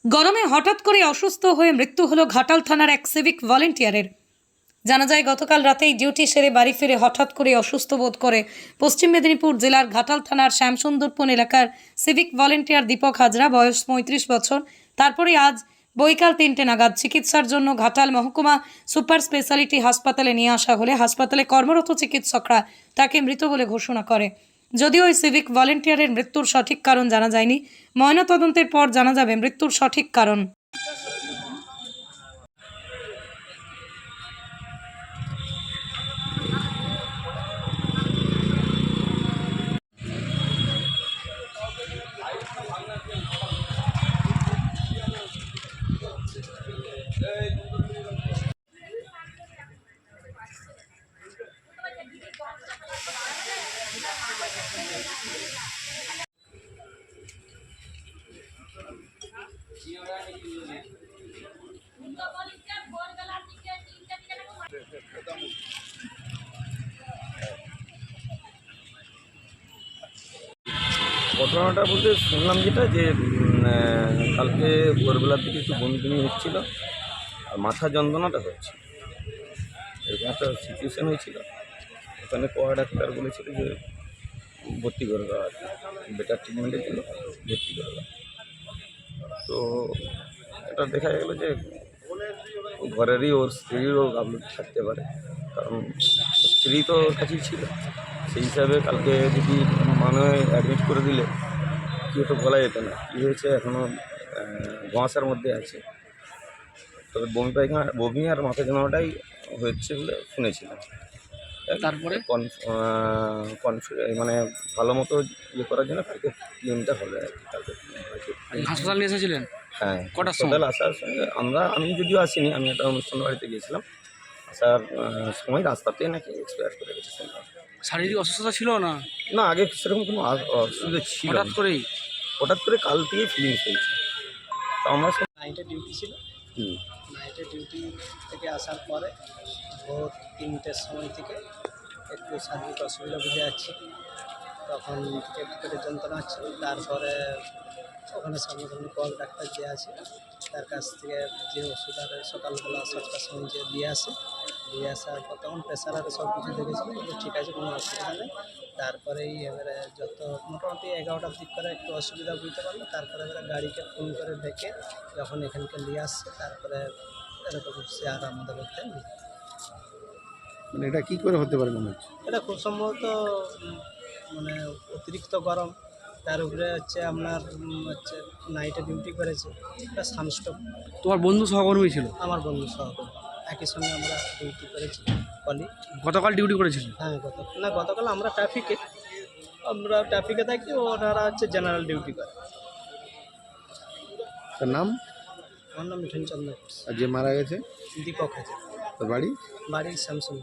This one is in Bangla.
গরমে হঠাৎ করে অসুস্থ হয়ে মৃত্যু হলো ঘাটাল থানার এক সিভিক ভলেন্টিয়ারের। জানা যায় গতকাল রাতেই ডিউটি সেরে বাড়ি ফিরে হঠাৎ করে অসুস্থ বোধ করে পশ্চিম মেদিনীপুর জেলার ঘাটাল থানার শ্যামসুন্দরপুর এলাকার সিভিক ভলেন্টিয়ার দীপক হাজরা, বয়স ৩৫ বছর। তারপরে আজ বৈকাল ৩টে নাগাদ চিকিৎসার জন্য ঘাটাল মহকুমা সুপার স্পেশালিটি হাসপাতালে নিয়ে আসা হলে হাসপাতালে কর্মরত চিকিৎসকরা তাকে মৃত বলে ঘোষণা করে। যদিও ওই সিভিক ভলেন্টিয়ারের মৃত্যুর সঠিক কারণ জানা যায়নি। ময়নাতদন্তের পর জানা যাবে মৃত্যুর সঠিক কারণ। ঘটনাটা বলতে শুনলাম যেটা যে কালকে ভোরবেলার দিকে একটু বমি টমি হচ্ছিল আর মাথা যন্ত্রণাটা হচ্ছে, এরকম একটা সিচুয়েশান হয়েছিল। ওখানে কোয়া ডাক্তার বলেছিল যে ভর্তি করে দেওয়া আর কি, বেটার ট্রিটমেন্টের জন্য ভর্তি করে দেওয়া। তো এটা দেখা গেলো যে ঘরেরই ওর স্ত্রীরও গাফলতি থাকতে পারে, কারণ ওর স্ত্রী তো ওর কাছেই ছিল। সেই হিসাবে কালকে যদি মানে অ্যাডমিট করে দিলে কেউ তো বলা যেত না কী হয়েছে, এখনও ধোঁয়াশার মধ্যে আছে। তবে বমি আর মাথা যন্ত্রণাটাই হচ্ছে বলে শুনেছিলাম। তারপরে মানে ভালো মতো ইয়ে করার জন্য কালকে ক্লিনটা হবে আর কি। কালকে হাসপাতাল নিয়ে এসেছিলেন? হ্যাঁ, কটার সময়? হাসপাতাল আসার সঙ্গে আমি যদিও আসিনি, আমি একটা অনুষ্ঠান বাড়িতে গিয়েছিলাম। আসার সময় রাস্তাতে নাকি এক্সপায়ার করে গেছে শুনলাম। শারীরিক অসুস্থতা ছিল না? না, আগে সেরকম কোনো অসুবিধা ছিল না। হঠাৎ করে কাল থেকেই ফিলিংস হয়েছে। তো আমরা নাইটে ডিউটি ছিল। হুম। নাইটে ডিউটি থেকে আসার পরে ভোর 3টের সময় থেকে একটু শারীরিক অসুবিধা বুঝে যাচ্ছি, তখন থেকে পেটের যন্ত্রণা হচ্ছিল। তারপরে ওখানে সামনে কোয়াক ডাক্তার যে আছে তার কাছ থেকে যে ওষুধ আর সকালবেলা 7টার সময় যে দিয়ে আসার পর তখন প্রেশার আর সব কিছু দেখেছিল, ঠিক আছে, কোনো অসুবিধা নেই। তারপরেই এবারে যত মোটামুটি 11টার দিক করে একটু অসুবিধা বুঝতে পারলো। তারপরে এবারে গাড়িকে ফোন করে ডেকে যখন এখানকে নিয়ে আসছে, তারপরে এরকম সে আর আমাদের করতে নেই। মানে এটা কী করে হতে পারে মনে হচ্ছে? এটা খুব সম্ভবত মানে অতিরিক্ত গরম, তার উপরে হচ্ছে আপনার হচ্ছে নাইটে ডিউটি করেছে, এটা সানস্ট্রোক। তোমার বন্ধু সহকর্মী ছিল? আমার বন্ধু সহকর্মী, একই সঙ্গে আমরা ডিউটি করেছি কলি। গতকাল ডিউটি করেছিল? হ্যাঁ, গতকাল আমরা ট্রাফিকে থাকি, ওনারা হচ্ছে জেনারেল ডিউটি করে। তার নাম? আমার নাম মিঠুন চন্দ্র। আর যে মারা গেছে? দীপক আছে। তার বাড়ি? বাড়ি স্যামসুং।